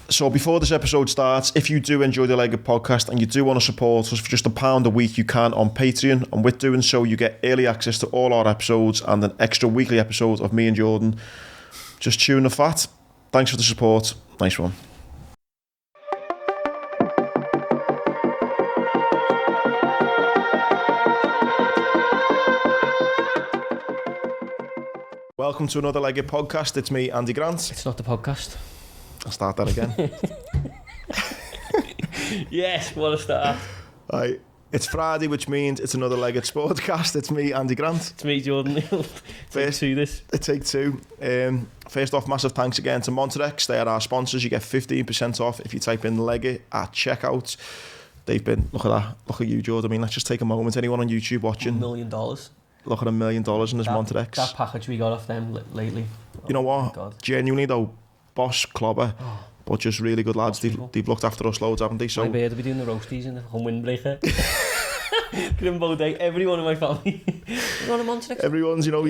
So before this episode starts, if you do enjoy the Leg It podcast and you do want to support us for just £1 a week, you can on Patreon. And with doing so, you get early access to all our episodes and an extra weekly episode of me and Jordan just chewing the fat. Thanks for the support. Nice one. Welcome to another Leg It podcast. It's me, Andy Grant. It's not the podcast. I'll start that again. Yes, what a start. Right. It's Friday, which means it's another Leg It Sportcast. It's me, Andy Grant. It's me, Jordan. Take two. First off, massive thanks again to Monterex. They are our sponsors. You get 15% off if you type in Leg It at checkout. They've been, look at that, look at you, Jordan. I mean, let's just take a moment. Anyone on YouTube watching? $1 million. Look at $1 million in this Monterex. That package we got off them lately. You know what? Genuinely though, boss clobber, but just really good lads. They've looked after us loads, haven't they? So my beard will be doing the roasties in the windbreaker. Grimbo Day. Everyone in my family. You want a Monterex? Everyone's, you know,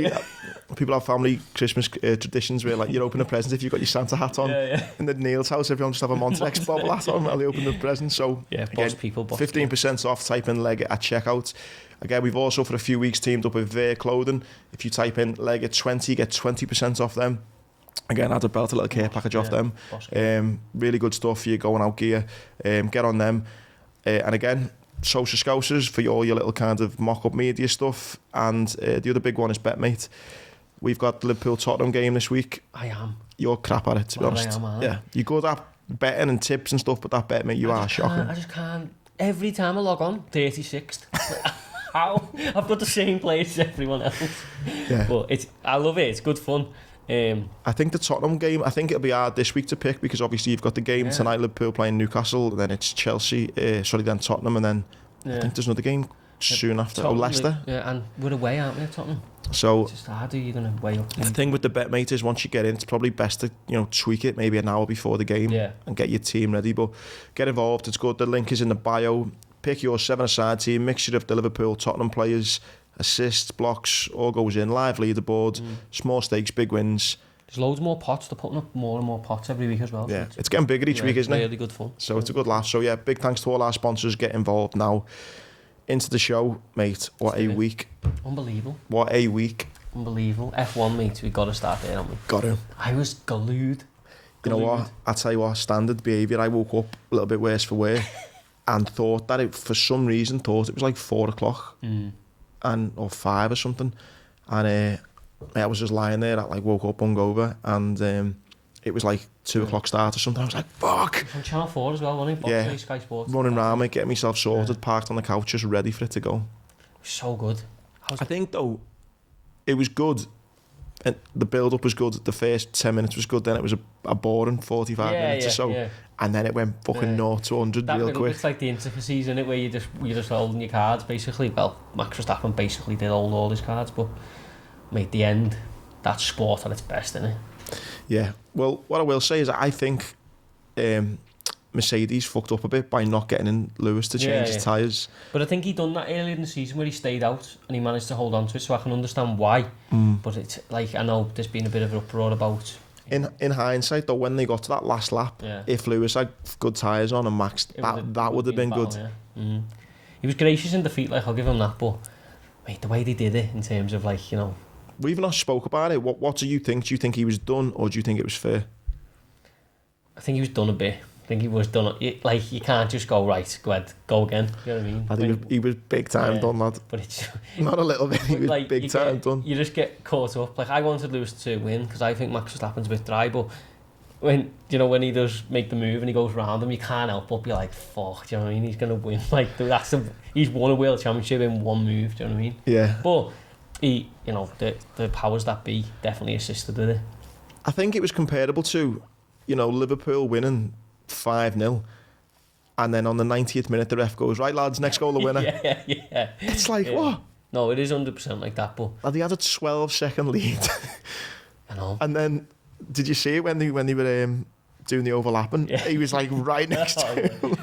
people have family Christmas traditions where like you open a present if you've got your Santa hat on. Yeah. In the Neil's house, everyone just have a Monterex bobble hat on while they open the present. So yeah, again, boss people. 15% off. Type in Leg It at checkout. Again, we've also for a few weeks teamed up with Their Clothing. If you type in Leg It 20, you get 20% off them. Again, add a belt, a little care package off them. Really good stuff for your going out gear. Get on them. And again, Social Scousers for all your little kind of mock-up media stuff. And the other big one is Betmate. We've got the Liverpool-Tottenham game this week. I am. You're crap at it, to be honest. I am. Yeah, you're good at betting and tips and stuff, but that Betmate, you are shocking. I just can't. Every time I log on, 36th. How? I've got the same players as everyone else. Yeah. But I love it. It's good fun. I think the Tottenham game, I think it'll be hard this week to pick because obviously you've got the game tonight, Liverpool playing Newcastle, then it's Chelsea, then Tottenham, and then I think there's another game soon after. Tottenham, Leicester. Yeah, and we're away, aren't we, Tottenham? So it's just hard. You're going to weigh up. The thing with the Betmate is once you get in, it's probably best to tweak it maybe an hour before the game and get your team ready. But get involved. It's good. The link is in the bio. Pick your 7-a-side team, mixture of the Liverpool, Tottenham players, assists, blocks, all goes in, live leaderboard, small stakes, big wins. There's loads more pots. They're putting up more and more pots every week as well. Yeah, it's getting bigger each week, isn't it? Really good fun. So it's a good laugh. So yeah, big thanks to all our sponsors. Get involved now. Into the show, mate. What a week. Unbelievable. What a week. Unbelievable. F1, mate. We've got to start there, haven't we? Got to. I was glued. You know what? I tell you what, standard behaviour. I woke up a little bit worse for wear. And thought that for some reason thought it was like 4 o'clock or 5 or something, and I was just lying there. I woke up hungover, and it was like 2 o'clock start or something. I was like, fuck. On Channel 4 as well, wasn't it? Sky Sports. Running around, mate, getting myself sorted, parked on the couch, just ready for it to go. So good. I think though, it was good. And the build-up was good. The first 10 minutes was good. Then it was a boring 45 minutes or so. Yeah. And then it went fucking 0 to 100 real quick. It's like the intricacies, isn't it? Where you're just holding your cards, basically. Well, Max Verstappen basically did hold all his cards. But, mate, the end, that's sport at its best, isn't it? Yeah. Well, what I will say is I think Mercedes fucked up a bit by not getting in Lewis to change his tyres. But I think he done that earlier in the season where he stayed out and he managed to hold on to it, so I can understand why. But it's like, I know there's been a bit of an uproar about... In hindsight though, when they got to that last lap, if Lewis had good tyres on and Max, that would have been good. Yeah. He was gracious in defeat, like, I'll give him that, but mate, the way they did it in terms of like, We've not spoke about it. What do you think? Do you think he was done or do you think it was fair? I think he was done a bit. I think he was done. Like, you can't just go, right, go ahead, go again. You know what I mean? I think he was big time done, lad. But it's not a little bit. He was like, big time done. You just get caught up. Like, I wanted Lewis to win because I think Max Verstappen's a bit dry. But when he does make the move and he goes round him, you can't help but be like, fuck. Do you know what I mean? He's gonna win. Like, he's won a world championship in one move. Do you know what I mean? Yeah. But he, the powers that be definitely assisted with it. I think it was comparable to, Liverpool winning 5-0 and then on the 90th minute the ref goes, right lads, next goal the winner. yeah. It's like, what? No, it is 100% like that, but... And they had a 12-second lead. I know. And then, did you see it when they were doing the overlapping? Yeah. He was like right next to him.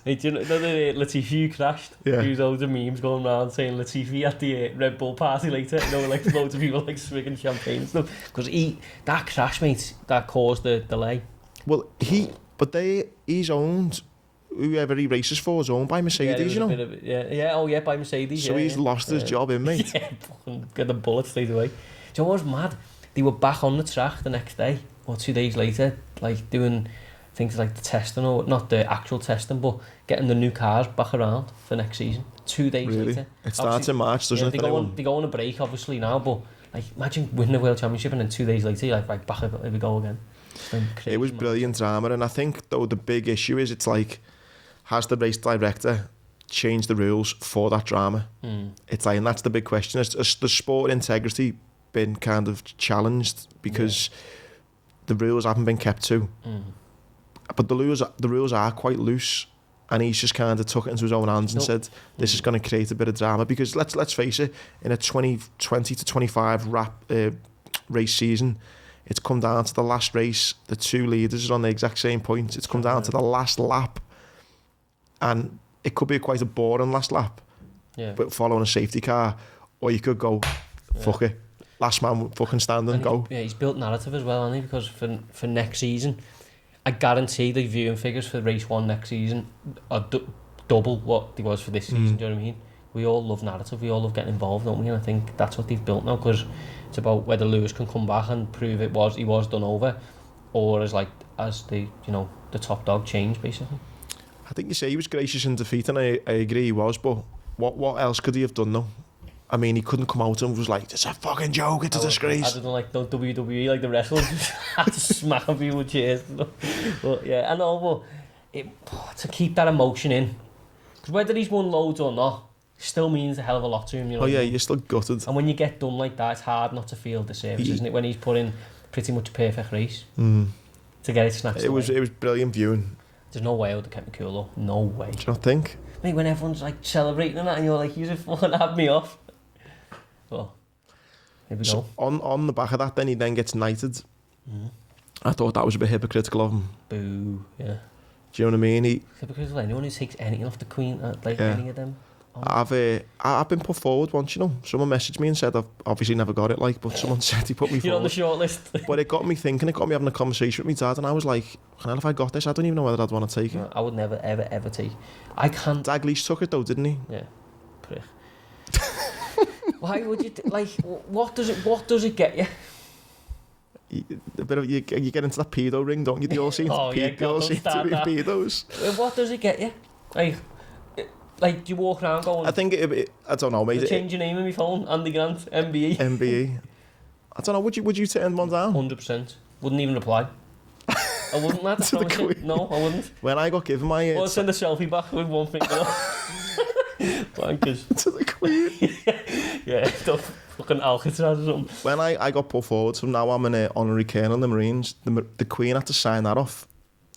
Hey, do you know that Latifi crashed? Yeah. He was all the memes going around saying Latifi at the Red Bull party later. Like loads of people like swigging champagne and stuff. Because that crash, mate, that caused the delay. Well, But he's owned, whoever he races for is owned by Mercedes, you know. By Mercedes. So he's lost his job in, mate. Get the bullet straight away. Do you know what's mad? They were back on the track the next day, or 2 days later, like doing things like the testing, or not the actual testing, but getting the new cars back around for next season. 2 days later. It starts in March, doesn't it? They go on a break, obviously, now, but like, imagine winning the World Championship and then 2 days later, you're like back, here we go again. Crazy, it was brilliant drama, and I think, though, the big issue is, it's like, has the race director changed the rules for that drama? It's like, and that's the big question. Has the sport integrity been kind of challenged because the rules haven't been kept to? But the rules are quite loose, and he's just kind of took it into his own hands and said, this is going to create a bit of drama, because let's face it, in a 20 to 25 race season, it's come down to the last race. The two leaders are on the exact same points. It's come down to the last lap, and it could be quite a boring last lap, but following a safety car, or you could go, fuck it, last man fucking stand and go. He's built narrative as well, hasn't he? Because for next season, I guarantee the viewing figures for race 1 next season are double what they was for this season. Do you know what I mean? We all love narrative, we all love getting involved, don't we? And I think that's what they've built now, because it's about whether Lewis can come back and prove he was done over, or as the top dog change, basically. I think you say he was gracious in defeat, and I agree he was, but what else could he have done though? I mean, he couldn't come out and was like, it's a fucking joke, it's a disgrace. I don't like the WWE, like the wrestlers had to smack a few with chairs. But yeah, I know, but to keep that emotion in, because whether he's won loads or not, still means a hell of a lot to him, you know. You're still gutted. And when you get done like that, it's hard not to feel the service, isn't it? When he's put in pretty much a perfect race to get it snatched away. It was brilliant viewing. There's no way I would have kept me cool though. No way. Do you not think? Mate, when everyone's like celebrating and that, and you're like, you just fucking have me off. Well, here we go. On the back of that, then he then gets knighted. I thought that was a bit hypocritical of him. Boo, yeah. Do you know what I mean? Hypocritical of anyone who takes anything off the Queen, any of them. I've been put forward once, you know. Someone messaged me and said, I've obviously never got it, but someone said he put me forward. You're on the short list. But it got me thinking, it got me having a conversation with my dad, and I was like, hell, if I got this, I don't even know whether I'd want to take it. No, I would never, ever, ever take it. I can't. Dalglish took it though, didn't he? Yeah, prick. Why would you, what does it get you? You get into that pedo ring, don't you? They all seem to be pedos. What does it get you? Like, do you walk around going... I think I don't know, mate. Change your name on my phone, Andy Grant, MBE. I don't know, would you turn one down? 100%. Wouldn't even reply. I wouldn't, lad. To the Queen. No, I wouldn't. When I got given my... Or send a selfie back with one finger up. Wankers. To the Queen. Yeah, stuff. Fucking Alcatraz or something. When I got put forward, so now I'm an honorary colonel in the Marines, the Queen had to sign that off.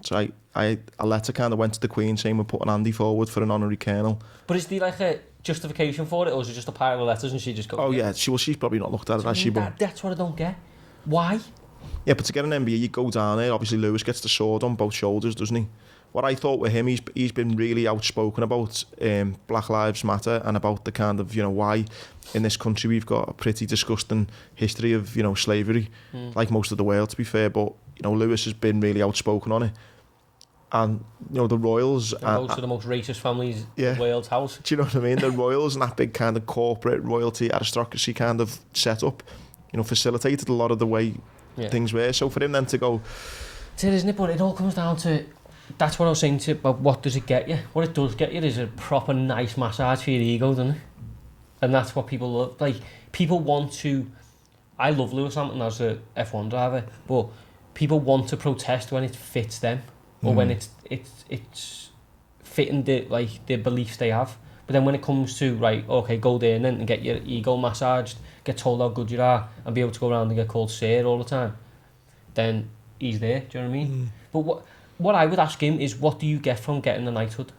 So a letter kind of went to the Queen saying we're putting Andy forward for an honorary colonel. But is there like a justification for it, or is it just a pile of letters and she just goes... Oh yeah, she's probably not looked at it, has she? That's what I don't get. Why? Yeah, but to get an MBE, you go down there, obviously Lewis gets the sword on both shoulders, doesn't he? What I thought with him, he's been really outspoken about Black Lives Matter, and about the kind of, why in this country we've got a pretty disgusting history of, slavery, like most of the world, to be fair, but, Lewis has been really outspoken on it. And, the Royals... Most of the most racist families in the world's house. Do you know what I mean? The Royals and that big kind of corporate royalty aristocracy kind of set up, facilitated a lot of the way things were. So for him then to go... It's it, isn't it? But it all comes down to... That's what I was saying to you about what does it get you. What it does get you is a proper nice massage for your ego, doesn't it? And that's what people love. Like, people want to... I love Lewis Hamilton as a F1 driver, but people want to protest when it fits them. Or when it's fitting the beliefs they have. But then when it comes to, right, okay, go there and get your ego massaged, get told how good you are, and be able to go around and get called sir all the time, then he's there, do you know what I mean? But what I would ask him is, what do you get from getting the knighthood?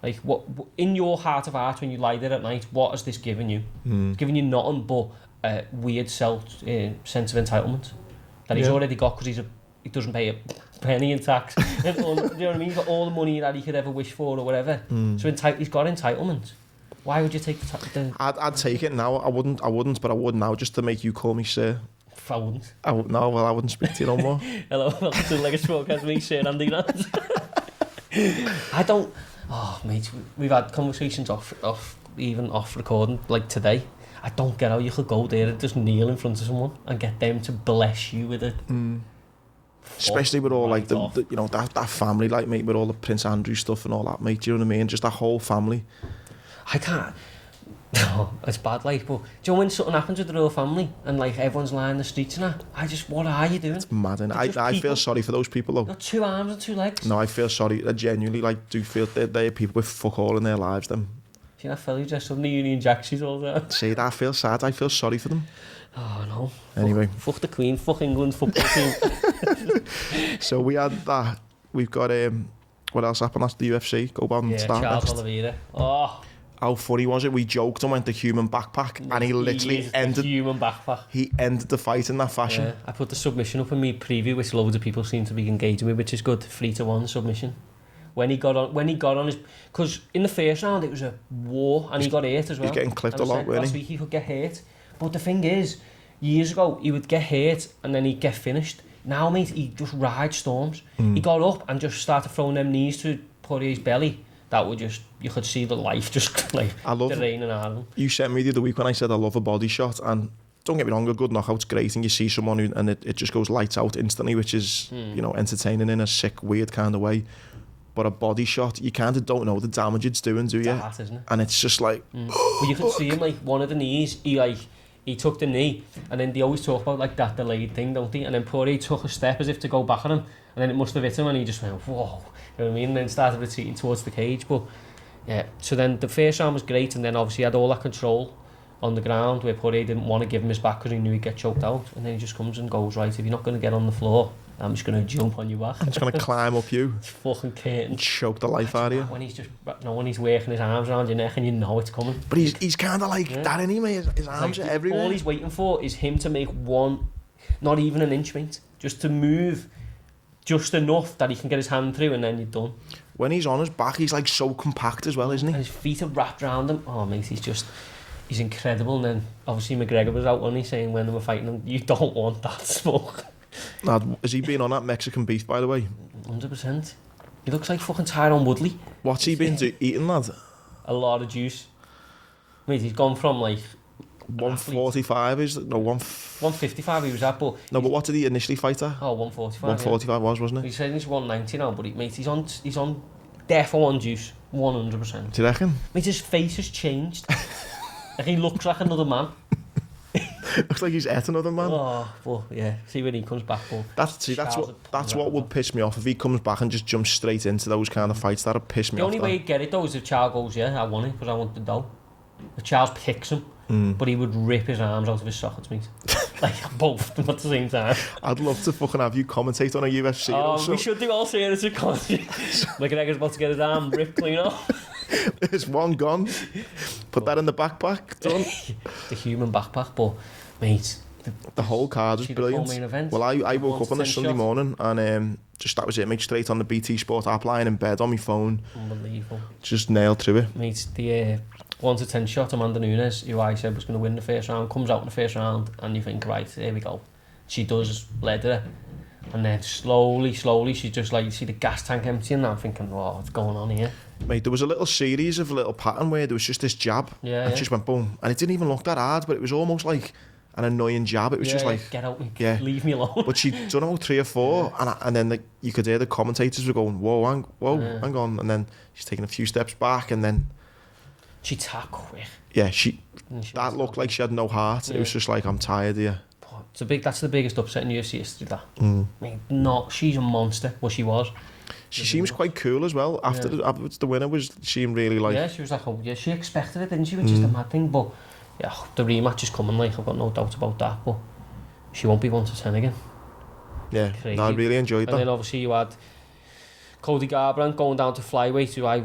Like, what in your heart of hearts, when you lie there at night, what has this given you? It's given you nothing but a weird sense of entitlement that he's already got, because he doesn't pay a penny in tax. Do you know what I mean? He's got all the money that he could ever wish for or whatever. So he's got entitlement. Why would you take the... I'd take it now. I wouldn't, but I would now, just to make you call me sir. I wouldn't. No, well, I wouldn't speak to you no more. Hello, welcome to Leg It Sportcast, me, Shane and Grant. I don't... Oh, mate, we've had conversations off recording, like today. I don't get how you could go there and just kneel in front of someone and get them to bless you with it. Especially with all, like, the off. that family, like, mate, with all the Prince Andrew stuff and all that, mate, do you know what I mean? Just that whole family. I can't... No, it's bad, like, but do you know when something happens with the royal family and, like, everyone's lying in the streets and that, what are you doing? It's mad, and I feel sorry for those people, though. Got 2 arms and 2 legs. No, I feel sorry. I genuinely, like, do feel they're people with fuck all in their lives, them. See that fella who dressed up in the Union Jack shoes all the time? Say that, I feel sad. I feel sorry for them. Oh, no. Anyway. Fuck the Queen, fuck England's football team. So we had that. We've got, what else happened? That's the UFC. Go on and start Charles next. Oliveira. Oh. How funny was it? We joked and went the human backpack, and he literally ended. Human backpack. He ended the fight in that fashion. Yeah, I put the submission up in me preview, which loads of people seem to be engaging with, which is good. 3-1 submission. When he got on his, because in the first round it was a war, and he got hurt as well. He's getting clipped a lot, last week he could get hurt, but the thing is, years ago he would get hurt and then he'd get finished. Now, mate, he just rides storms. He got up and just started throwing them knees to Poirier's belly. That would just, you could see the life just like draining out of him. You sent me the other week when I said I love a body shot, and don't get me wrong, a good knockout's great, and you see someone who, and it just goes lights out instantly, which is, you know, entertaining in a sick, weird kind of way. But a body shot, you kind of don't know the damage it's doing, do you? That, isn't it? And it's just like... But you could see him, like, one of the knees, he took the knee, and then they always talk about, like, that delayed thing, don't they? And then Poirier took a step as if to go back at him, and then it must have hit him, and he just went, whoa, you know what I mean? And then started retreating towards the cage. But, yeah, so then the first round was great, and then obviously he had all that control on the ground where Poirier didn't want to give him his back because he knew he'd get choked out. And then he just comes and goes, right, if you're not going to get on the floor, I'm just going to jump on your back. I'm just going to climb up you. It's fucking curtain. And choke the life out of you. When he's just, when he's working his arms around your neck and you know it's coming. But he's kind of like that anyway. His arms like, are everywhere. All he's waiting for is him to make one, not even an inch, mate. Just to move just enough that he can get his hand through, and then you're done. When he's on his back, he's like so compact as well, isn't he? And his feet are wrapped around him. Oh, mate, he's incredible. And then obviously McGregor was out when he's saying when they were fighting him, you don't want that smoke. Has he been on that Mexican beef, by the way? 100%. He looks like fucking Tyrone Woodley. What's he been eating, lad? A lot of juice. Mate, he's gone from like 145 is no 155 he was at, but no. But what did he initially fight at? Oh, 145. 145 wasn't it? He said he's 190 now, but mate, he's on defo on juice, 100%. Do you reckon? Mate, his face has changed. Like he looks like another man. Looks like he's at another man. Oh, but yeah, see when he comes back. But that's what would piss me off if he comes back and just jumps straight into those kind of fights. That'd piss me off. The only way he'd get it though is if Charles goes, yeah, I want it because I want the dough. If Charles picks him, but he would rip his arms out of his sockets, mate. Like both of them at the same time. I'd love to fucking have you commentate on a UFC. Oh, we should do all series of commentary. McGregor's about to get his arm ripped clean off. There's one gone. Put that in the backpack. Done. The human backpack, but mate, the whole card was brilliant. Well, I woke up on a Sunday morning and just that was it, mate. Straight on the BT Sport app, lying in bed on my phone. Unbelievable. Just nailed through it. Mate, the 1-10 shot, Amanda Nunes, who I said was going to win the first round, comes out in the first round, and you think, right, here we go. She does leather her, and then slowly, she's just like, you see the gas tank emptying, and I'm thinking, oh, what's going on here? Mate, there was a little series of little pattern where there was just this jab, and it just went boom, and it didn't even look that hard, but it was almost like an annoying jab. It was just like, get out, leave me alone. But she'd done about 3 or 4, and then you could hear the commentators were going, whoa, hang on, and then she's taking a few steps back, and then she tapped quick. Yeah, that looked like she had no heart. It was just like, I'm tired here. That's the biggest upset in UFC history, that. I mean, she's a monster. Well, she was. She seems quite cool as well. Afterwards, the winner seemed really like... Yeah, she was like, oh, yeah, she expected it, didn't she? Which is the mad thing. But, yeah, the rematch is coming, like, I've got no doubt about that. But she won't be 1-10 again. Yeah, no, I really enjoyed that. And then, obviously, you had Cody Garbrandt going down to flyweight, who I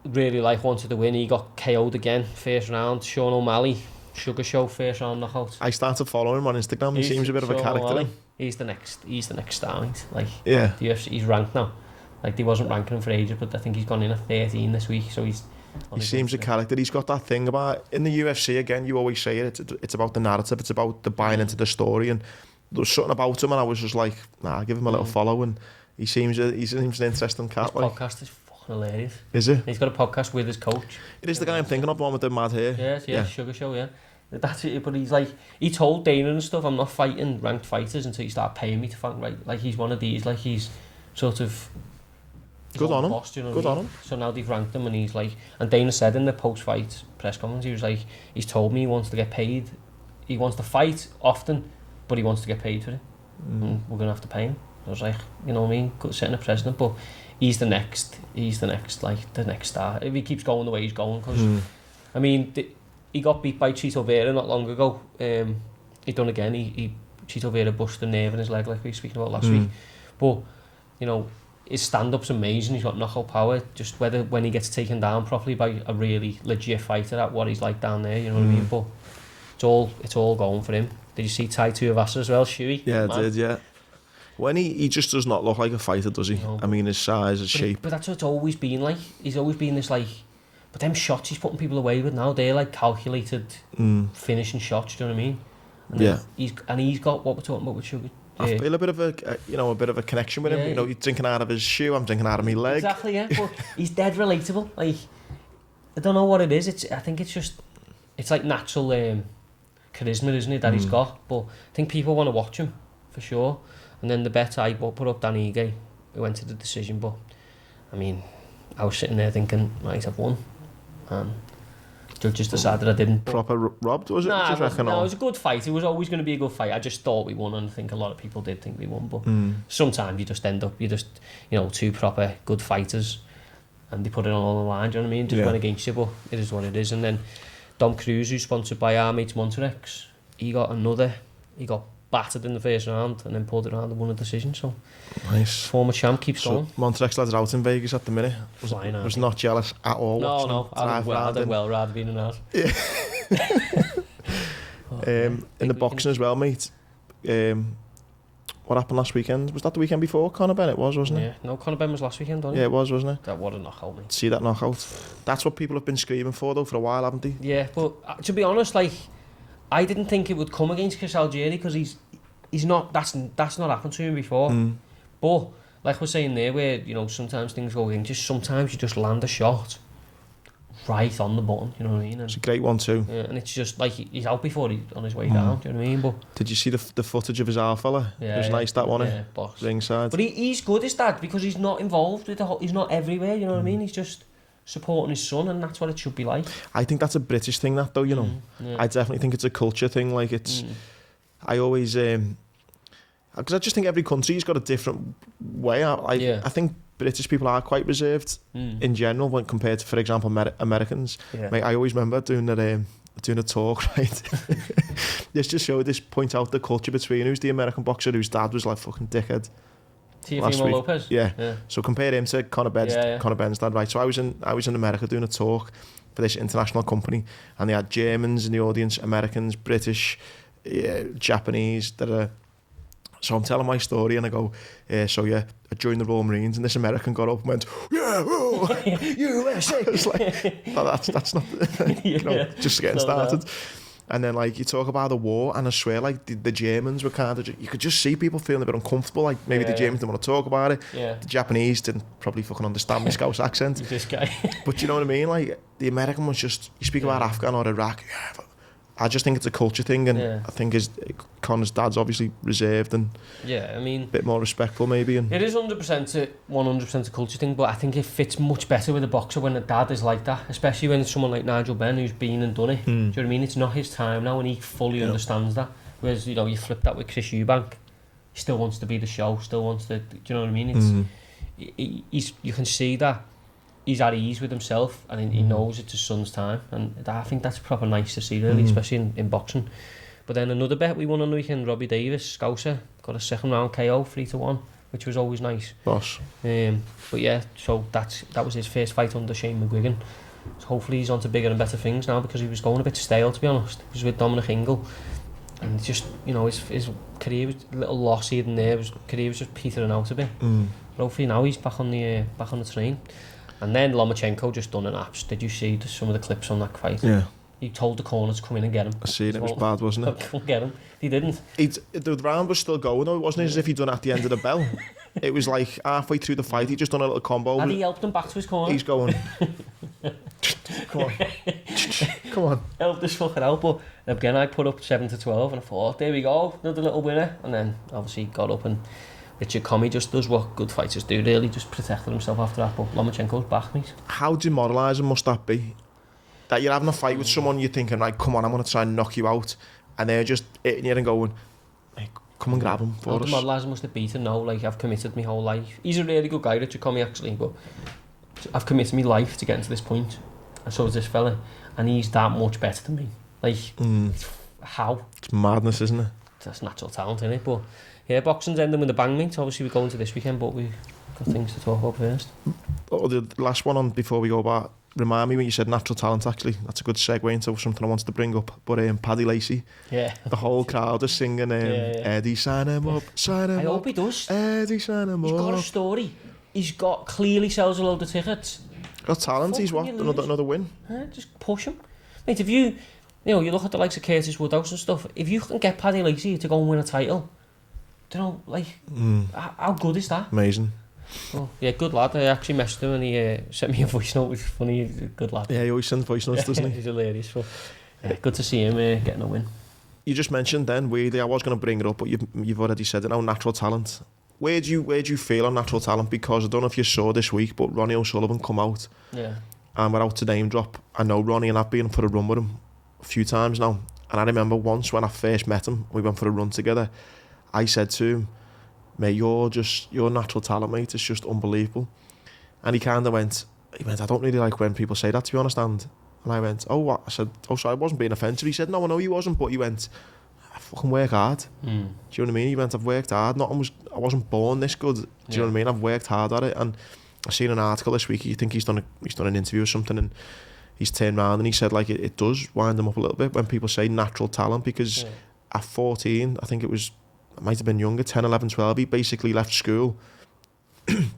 really wanted to win. He got KO'd again, first round. Sean O'Malley, Sugar Show, first round knockout. I started following him on Instagram. He seems a bit of a character. He's the next star, mate. Like, yeah. The UFC, he's ranked now. Like, they wasn't ranking him for ages, but I think he's gone in at 13 this week, so he seems a character. He's got that thing about, in the UFC again, you always say it, it's about the narrative, it's about the buying into the story, and there was something about him, and I was just like, nah, give him a little follow, and he seems an interesting cat. His podcast is fucking hilarious. Is it? He's got a podcast with his coach. It is the guy I'm thinking of, the one with the mad hair. Yeah, Sugar Show, yeah. That's it, but he's like, he told Dana and stuff, I'm not fighting ranked fighters until you start paying me to fight, right? Like, he's one of these, like, he's sort of... Good on him. Boss, you know Good on him. So now they've ranked him, and he's like... And Dana said in the post-fight press conference, he was like, he's told me he wants to get paid. He wants to fight often, but he wants to get paid for it. And we're going to have to pay him. I was like, you know what I mean? Setting a precedent, but he's the next, like, the next star. If he keeps going the way he's going, because, I mean... He got beat by Chito Vera not long ago. He done again. Chito Vera busted a nerve in his leg, like we were speaking about last week. But, you know, his stand-up's amazing. He's got knockout power. Just whether when he gets taken down properly by a really legit fighter at what he's like down there, you know what I mean? But it's all going for him. Did you see Tai Tuivasa as well, Shuey? Yeah, I did, yeah. When he just does not look like a fighter, does he? No, I mean, his size, his shape. But that's what it's always been like. He's always been this, like... But them shots he's putting people away with now, they're like calculated finishing shots, do you know what I mean? And he's got what we're talking about with Sugar. I feel a bit of a connection with him. You know, he's drinking out of his shoe, I'm drinking out of my leg. Exactly, yeah. But he's dead relatable. Like, I don't know what it is. I think it's like natural charisma, isn't it, that he's got? But I think people want to watch him for sure. And then the bet I put up Dan Ige, we went to the decision. But I mean, I was sitting there thinking, might have won. Judges decided I didn't. Proper robbed, was it? No, it was a good fight. It was always going to be a good fight. I just thought we won, and I think a lot of people did think we won. But sometimes you just end up, two proper good fighters, and they put it all on the line. Do you know what I mean? Just went against you, but it is what it is. And then Dom Cruz, who's sponsored by our mates Monterex, he got battered in the first round and then pulled it around and won a decision. So nice. Former champ keeps going. Monterex lads are out in Vegas at the minute. Was not jealous at all. No. I'd rather be in an house. Yeah. In the boxing as well, mate. What happened last weekend? Was that the weekend before? Conor Bennett wasn't it? Yeah. No, Conor Bennett was last weekend, wasn't it? Yeah, it was, wasn't it? That what a knockout, mate. See that knockout? That's what people have been screaming for though for a while, haven't they? Yeah, but to be honest, like, I didn't think it would come against Chris Algieri because he's not. That's not happened to him before. But like we're saying there, where sometimes things go against you. Sometimes you just land a shot right on the button. You know what I mean? And it's a great one too. Yeah, and it's just like he's out before he's on his way down. Do you know what I mean? But did you see the footage of his half fella? Yeah, it was nice that one. Yeah, boss. Ringside. But he's good, his dad, because he's not involved with he's not everywhere. You know what I mean? He's just supporting his son, and that's what it should be like. I think that's a British thing, that though, I definitely think it's a culture thing. Like it's, I always, because I just think every country's got a different way. I think British people are quite reserved in general when compared to, for example, Americans. Yeah. Mate, I always remember doing a talk, right? This point out the culture between who's the American boxer whose dad was like fucking dickhead. Teofimo Lopez. Yeah. So compare him to Conor Benn's dad, right? So I was in America doing a talk for this international company, and they had Germans in the audience, Americans, British, Japanese. So I'm telling my story, and I go, I joined the Royal Marines, and this American got up and went, yeah, USA. It's like, that's not, just getting started. And then, like, you talk about the war, and I swear, like, the Germans were kind of... You could just see people feeling a bit uncomfortable. Like, maybe the Germans didn't want to talk about it. Yeah. The Japanese didn't probably fucking understand my Scouse accent. This guy. But you know what I mean? Like, the American was just... You speak about Afghan or Iraq, but I just think it's a culture thing, and I think Conor's dad's obviously reserved and I mean, a bit more respectful maybe. And it is 100% a culture thing, but I think it fits much better with a boxer when a dad is like that, especially when it's someone like Nigel Benn who's been and done it. Do you know what I mean? It's not his time now, and he fully understands that. Whereas you flip that with Chris Eubank, he still wants to be the show, still wants to. Do you know what I mean? It's you can see that he's at ease with himself, and he knows it's his son's time, and I think that's proper nice to see, really, especially in boxing. But then another bet we won on the weekend, Robbie Davis, Scouser, got a second round KO 3-1, which was always nice. Boss. But yeah, so that was his first fight under Shane McGuigan. So hopefully he's on to bigger and better things now, because he was going a bit stale, to be honest. He was with Dominic Ingle, and just his career was a little loss here and there. His career was just petering out a bit. But hopefully now he's back on the train. And then Lomachenko just done an abs. Did you see some of the clips on that fight? Yeah. He told the corner to come in and get him. I see, it was bad, wasn't it? Come get him. He didn't. The round was still going though, wasn't it? As if he'd done at the end of the bell. It was like halfway through the fight, he just done a little combo. And he helped him back to his corner. He's going, come on. Come on. Helped us fucking out, but again, I put up 7-12 and I thought, there we go, another little winner. And then obviously got up, and Richard Comey just does what good fighters do, really, just protected himself after that. But Lomachenko's back, mate. How demoralising must that be? That you're having a fight with someone, you're thinking, like, come on, I'm going to try and knock you out. And they're just hitting you and going, hey, come and grab him for us. Demoralising must have beaten now. Like, I've committed my whole life. He's a really good guy, Richard Comey, actually, but I've committed my life to getting to this point. And so is this fella. And he's that much better than me. Like, how? It's madness, isn't it? That's natural talent, isn't it? But yeah, boxing's ending with a bang, mate. Obviously, we're going to this weekend, but we've got things to talk about first. Oh, the last one on before we go back. Remind me when you said natural talent, actually. That's a good segue into something I wanted to bring up. But Paddy Lacey, the whole crowd is singing, Eddie, sign him up, sign him up. I hope he does. Eddie, sign him up. He's got a story. He's got, clearly sells a load of tickets. Got talent, he's what? Another win? Just push him. Mate, if you look at the likes of Curtis Woodhouse and stuff, if you can get Paddy Lacey to go and win a title, how good is that? Amazing. Oh, yeah, good lad. I actually messaged him and he sent me a voice note, which is funny. He's a good lad. Yeah, he always sends voice notes, doesn't he? He's hilarious. So, good to see him getting a win. You just mentioned then, weirdly, I was going to bring it up, but you've already said it now, natural talent. Where do you feel on natural talent? Because I don't know if you saw this week, but Ronnie O'Sullivan come out. Yeah. And we're out to name drop. I know Ronnie and I've been for a run with him a few times now. And I remember once when I first met him, we went for a run together, I said to him, mate, your natural talent, mate, is just unbelievable. And he kind of went, I don't really like when people say that, to be honest. And I went, oh, what? I said, oh, sorry, I wasn't being offensive. He said, no, I know he wasn't, but he went, I fucking work hard. Do you know what I mean? He went, I've worked hard. I wasn't born this good. Do you know what I mean? I've worked hard at it. And I seen an article this week. You think he's done an interview or something, and he's turned around and he said, like, it does wind him up a little bit when people say natural talent, because at 14, I think it might have been younger, 10, 11, 12, he basically left school and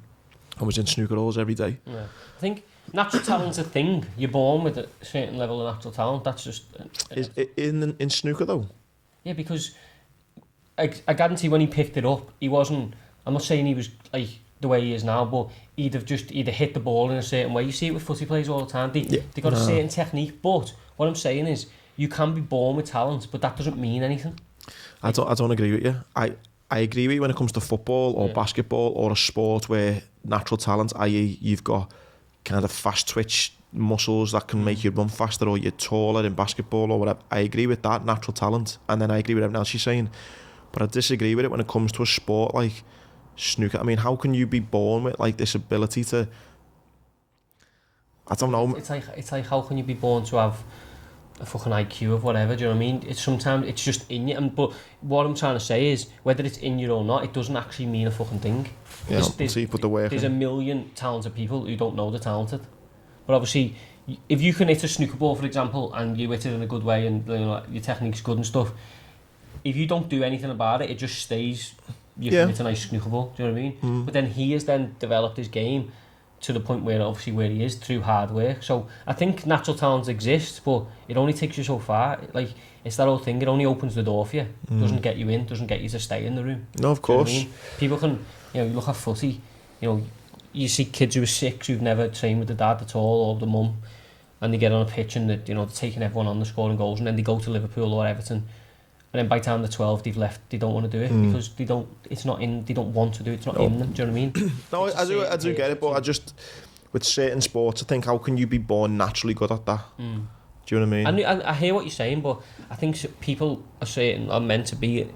was in snooker halls every day. Yeah. I think natural talent's a thing. You're born with a certain level of natural talent. That's just... Is it in snooker, though? Yeah, because I guarantee when he picked it up, he wasn't... I'm not saying he was like the way he is now, but he'd have just either hit the ball in a certain way. You see it with footy players all the time. They got a certain technique, but what I'm saying is you can be born with talent, but that doesn't mean anything. I don't agree with you. I agree with you when it comes to football or basketball or a sport where natural talent, i.e. you've got kind of fast twitch muscles that can make you run faster, or you're taller in basketball or whatever. I agree with that, natural talent, and then I agree with everything else you're saying. But I disagree with it when it comes to a sport like snooker. I mean, how can you be born with like this ability to... I don't know. It's like how can you be born to have a fucking IQ of whatever, do you know what I mean? Sometimes it's just in you, but what I'm trying to say is, whether it's in you or not, it doesn't actually mean a fucking thing. Yeah, so you put the work There's in. a million talented people who don't know they're talented. But obviously, if you can hit a snooker ball, for example, and you hit it in a good way and your technique's good and stuff, if you don't do anything about it, it just stays, you can hit a nice snooker ball, do you know what I mean? But then he has then developed his game to the point where he is through hard work. So I think natural talent exists, but it only takes you so far. Like, it's that old thing, it only opens the door for you. Doesn't get you in, doesn't get you to stay in the room. No, of course. You know what I mean? People can, you look at footy, you see kids who are 6 who've never trained with the dad at all, or the mum, and they get on a pitch and they're taking everyone on, the scoring goals, and then they go to Liverpool or Everton, and then by the time they're 12 they've left, they don't want to do it because they don't want to do it, it's not in them, do you know what I mean? No, I do get it, but I just, with certain sports, I think, how can you be born naturally good at that? Do you know what I mean? I hear what you're saying, but I think people are meant to be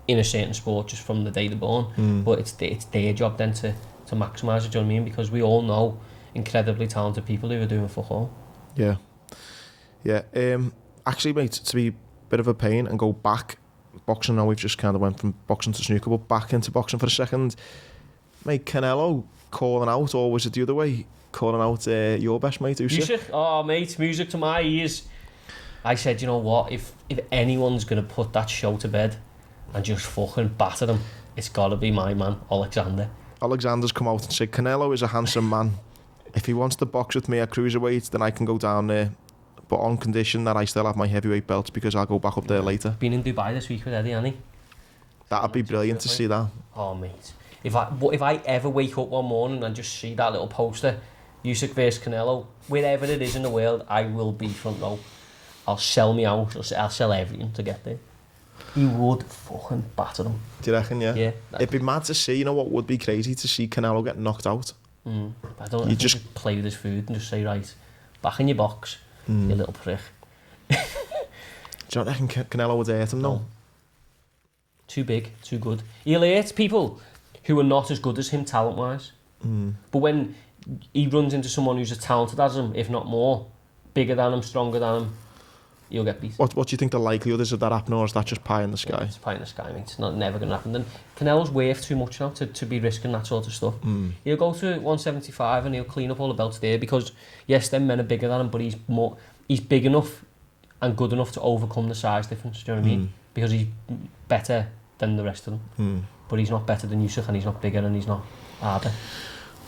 in a certain sport just from the day they're born, but it's their job then to maximise it, do you know what I mean? Because we all know incredibly talented people who are doing football. Yeah. Actually, mate, to be bit of a pain and go back boxing now, we've just kind of went from boxing to snooker, but back into boxing for a second, mate. Canelo calling out, or was it the other way, calling out your best mate Usyk? Oh mate, music to my ears. I said, you know what, if anyone's going to put that show to bed and just fucking batter them, it's got to be my man Alexander's come out and said Canelo is a handsome man. If he wants to box with me at cruiserweight, then I can go down there, but on condition that I still have my heavyweight belts because I'll go back up there later. Been in Dubai this week with Eddie, hasn't he? That'd be brilliant to see that. Oh, mate. If I ever wake up one morning and just see that little poster, Usyk versus Canelo, wherever it is in the world, I will be front row. I'll sell me out. I'll sell everything to get there. He would fucking batter them. Do you reckon, yeah? Yeah. It'd be mad to see, you know what would be crazy? To see Canelo get knocked out. I don't know. Just play with his food and just say, right, back in your box, you little prick. Do you not reckon Canelo would hurt him, though? No. Too big, too good. He'll hurt people who are not as good as him talent-wise. But when he runs into someone who's as talented as him, if not more, bigger than him, stronger than him, he'll get beat. What do you think the likelihood is of that happening, or is that just pie in the sky? Yeah, it's pie in the sky, mate. It's never going to happen. Then Canelo's worth too much now to be risking that sort of stuff. He'll go to 175 and he'll clean up all the belts there because, yes, them men are bigger than him, but he's big enough and good enough to overcome the size difference, do you know what I mean? Because he's better than the rest of them. But he's not better than Usyk, and he's not bigger, and he's not harder.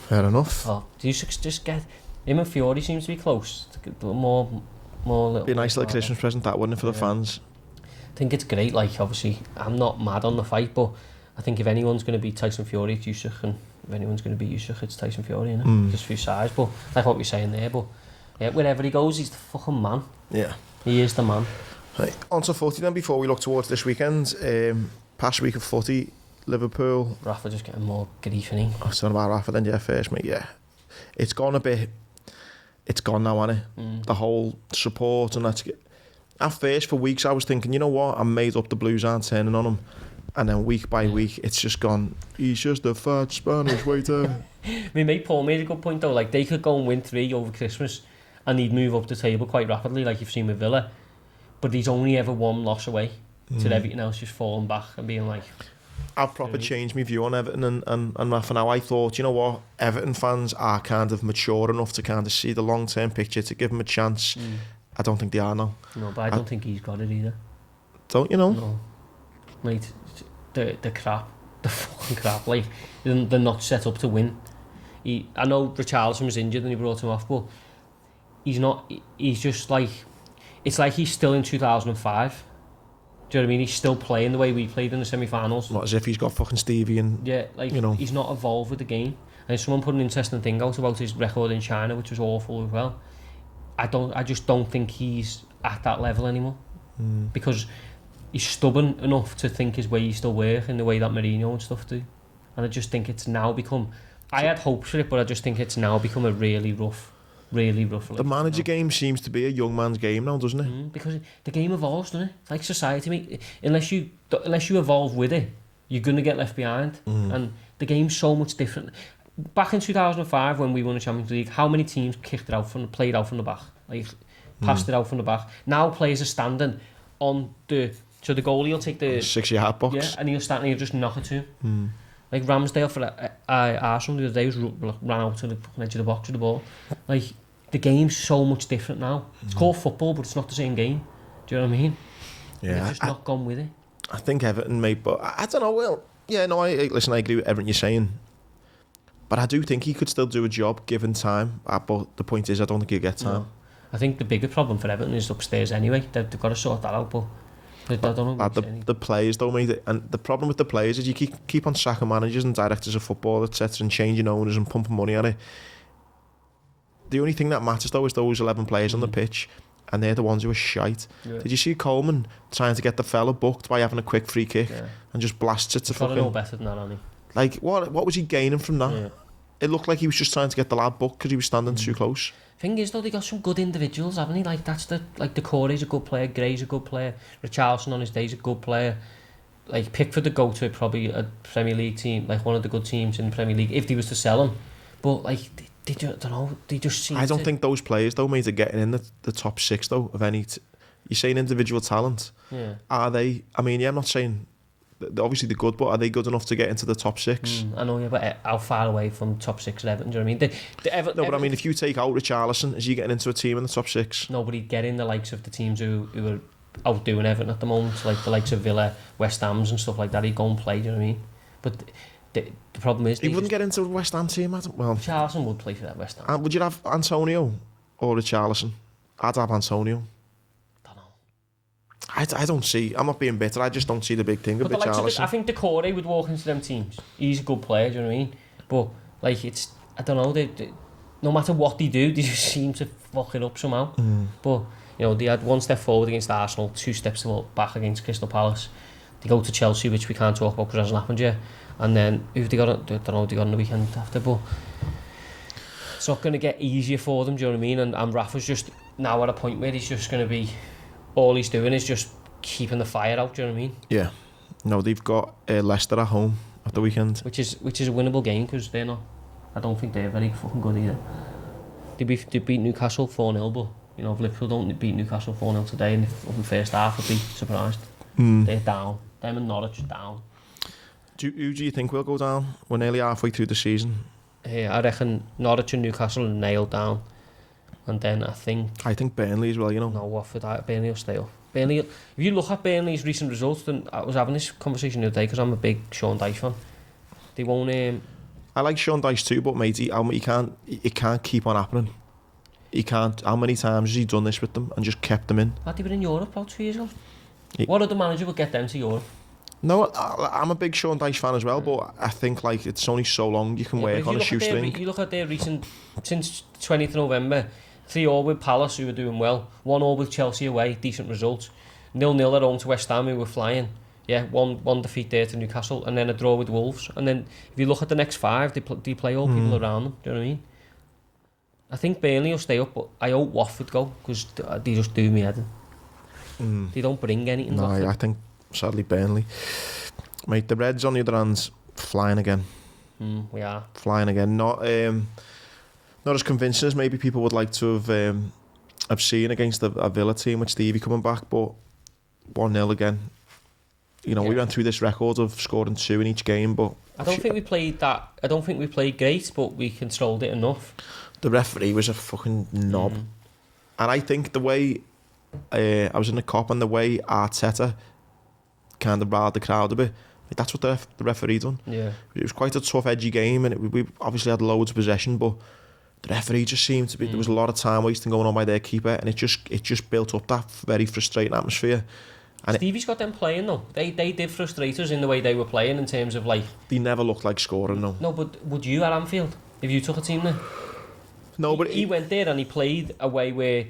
Fair enough. Oh, Usyk's just get... Him and Fury seems to be close. More little... Be a nice little Christmas present, that, wouldn't it, for the fans? I think it's great, like, obviously, I'm not mad on the fight, but I think if anyone's going to beat Tyson Fury, it's Usyk, and if anyone's going to beat Usyk, it's Tyson Fury, you know? Just for size, but like what we're saying there, but yeah, wherever he goes, he's the fucking man. Yeah. He is the man. Right, on to footy then, before we look towards this weekend. Past week of footy, Liverpool... Rafa just getting more grief, isn't he? I was talking about Rafa then, yeah, first, mate, yeah. It's gone a bit... It's gone now, hasn't it? The whole support and that's... At first, for weeks, I was thinking, you know what, I made up the Blues aren't turning on him. And then week by week, it's just gone, he's just a fat Spanish waiter. My mate Paul made a good point, though. Like, they could go and win 3 over Christmas and he'd move up the table quite rapidly, like you've seen with Villa. But he's only ever 1 loss away to everything else just falling back and being like... I've proper changed my view on Everton and Rafa now. I thought, you know what, Everton fans are kind of mature enough to kind of see the long-term picture, to give them a chance. I don't think they are now. No, but I don't think he's got it either. Don't you know? No. Mate, the crap. The fucking crap. Like, they're not set up to win. I know Richarlison was injured and he brought him off, but he's not... He's just like... It's like he's still in 2005. Do you know what I mean? He's still playing the way we played in the semi-finals. Not as if he's got fucking Stevie and... Yeah, like, you know, he's not evolved with the game. And someone put an interesting thing out about his record in China, which was awful as well. I just don't think he's at that level anymore. Because he's stubborn enough to think his ways still work in the way that Mourinho and stuff do. And I just think it's now become... I had hopes for it, but I just think it's now become a really rough The manager game seems to be a young man's game now, doesn't it? Because the game evolves, doesn't it? Like society, mate. Unless you evolve with it, you're going to get left behind. And the game's so much different. Back in 2005, when we won the Champions League, how many teams played out from the back? Like, passed it out from the back. Now players are standing on the... So the goalie will take the... 6-yard box. Yeah, and he'll stand and he'll just knock it to him. Like Ramsdale for Arsenal the other day ran out to the edge of the box with the ball. Like, the game's so much different now. It's called football, but it's not the same game. Do you know what I mean? Yeah. They've just not gone with it. I think Everton, mate, but I don't know. Well, yeah, no, I agree with everything you're saying. But I do think he could still do a job given time. But the point is, I don't think he'll get time. No. I think the bigger problem for Everton is upstairs anyway. They've got to sort that out, but I don't know. The players, though, mate. And the problem with the players is you keep on sacking managers and directors of football, etc., and changing owners and pumping money at it. The only thing that matters, though, is those 11 players on the pitch, and they're the ones who are shite. Yeah. Did you see Coleman trying to get the fella booked by having a quick free kick and just blasts it to fucking... He's got to know better than that, hasn't he? Like, what was he gaining from that? Yeah. It looked like he was just trying to get the lad booked because he was standing too close. Thing is, though, they got some good individuals, haven't they? Like, the Corey's a good player, Gray's a good player, Richarlison on his day is a good player. Like, Pickford to go to probably a Premier League team, like one of the good teams in the Premier League, if they was to sell him. But, like, they just, I don't know, they just seem I don't think those players, though, mate, are getting in the top 6, though, of any... You're saying individual talent. Yeah. Are they... I mean, yeah, I'm not saying... Obviously they're good, but are they good enough to get into the top 6? I know, yeah, but how far away from top 6 at Everton, do you know what I mean? But I mean, if you take out Richarlison, is he getting into a team in the top 6? Nobody getting the likes of the teams who are outdoing Everton at the moment, like the likes of Villa, West Ham's and stuff like that. He'd go and play, do you know what I mean? But the problem is... He wouldn't get into a West Ham team, well... Richarlison would play for that West Ham. Would you have Antonio or Richarlison? I'd have Antonio. I don't see. I'm not being bitter. I just don't see the big thing. I think Decore would walk into them teams. He's a good player. Do you know what I mean? But like, it's I don't know. They no matter what they do, they just seem to fuck it up somehow. But you know, they had one step forward against Arsenal, 2 steps back against Crystal Palace. They go to Chelsea, which we can't talk about because it hasn't happened yet. And then who they got? I don't know. They got on the weekend after, but it's not going to get easier for them. Do you know what I mean? And Rafa's just now at a point where he's just going to be. All he's doing is just keeping the fire out. Do you know what I mean? Yeah. No, they've got Leicester at home at the weekend, which is a winnable game because they're not. I don't think they're very fucking good either. They beat Newcastle 4-0, but you know if Liverpool don't beat Newcastle 4-0 today in the first half, I'd be surprised. They're down. Them and Norwich down. Who do you think will go down? We're nearly halfway through the season. Yeah, I reckon Norwich and Newcastle are nailed down. And then I think Burnley as well, you know. No, Watford, Burnley will stay up. Burnley, if you look at Burnley's recent results, then I was having this conversation the other day because I'm a big Sean Dyche fan. They won't. I like Sean Dyche too, but mate, it can't keep on happening. He can't. How many times has he done this with them and just kept them in? Had they been in Europe about 2 years ago? What other manager would get them to Europe? No, I'm a big Sean Dyche fan as well, but I think like it's only so long you can work on a shoestring. You look at their recent since 20th November. 3-3 with Palace, who were doing well. 1-1 with Chelsea away, decent results. 0-0 at home to West Ham, who were flying. Yeah, one defeat there to Newcastle, and then a draw with Wolves. And then if you look at the next 5, they play all people around them. Do you know what I mean? I think Burnley will stay up, but I hope Watford go because they just do me head. They don't bring anything. No, I think sadly Burnley. Mate, the Reds on the other hand's flying again. We are flying again. Not as convincing as maybe people would like to have seen against a Villa team with Stevie coming back, but 1-0 again. You know, we went through this record of scoring 2 in each game, but I don't think we played that. I don't think we played great, but we controlled it enough. The referee was a fucking knob, and I think the way I was in the cop and the way Arteta kind of riled the crowd a bit. That's what the referee done. Yeah, it was quite a tough, edgy game, and we obviously had loads of possession, but the referee just seemed to be. There was a lot of time wasting going on by their keeper, and it just built up that very frustrating atmosphere. And Stevie's got them playing though. They did frustrate us in the way they were playing in terms of like. They never looked like scoring though. No, but would you at Anfield if you took a team there? No, but he went there and he played a way where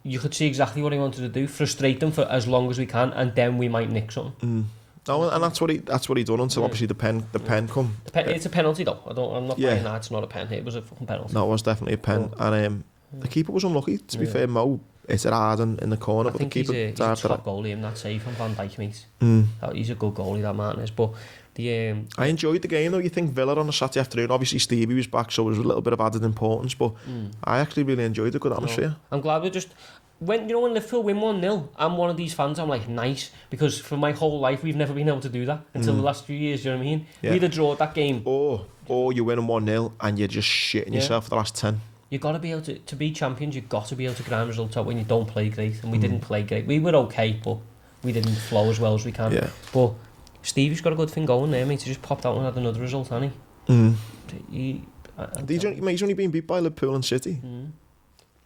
you could see exactly what he wanted to do: frustrate them for as long as we can, and then we might nick something. No, and that's what he done until obviously the pen come. It's a penalty though. I'm not buying that. It's not a pen. It was a fucking penalty. No, it was definitely a pen, and the keeper was unlucky. To be fair, Mo hit it hard in the corner, I but think the keeper. He's a top goalie in that save from Van Dijk, mate. He's a good goalie, that man is. But I enjoyed the game though. You think Villa on a Saturday afternoon? Obviously Stevie was back, so it was a little bit of added importance. But I actually really enjoyed the good atmosphere. I'm glad we just. When Liverpool win 1-0, I'm one of these fans. I'm like, nice, because for my whole life we've never been able to do that until the last few years. Do you know what I mean? Yeah. We either draw that game, or you win 1-0 and you're just shitting yourself for the last 10. You got to be able to be champions. You've got to be able to grind results out when you don't play great, and we didn't play great. We were okay, but we didn't flow as well as we can. Yeah. But Stevie's got a good thing going there, mate. He just popped out and had another result, hasn't he? He's only been beat by Liverpool and City.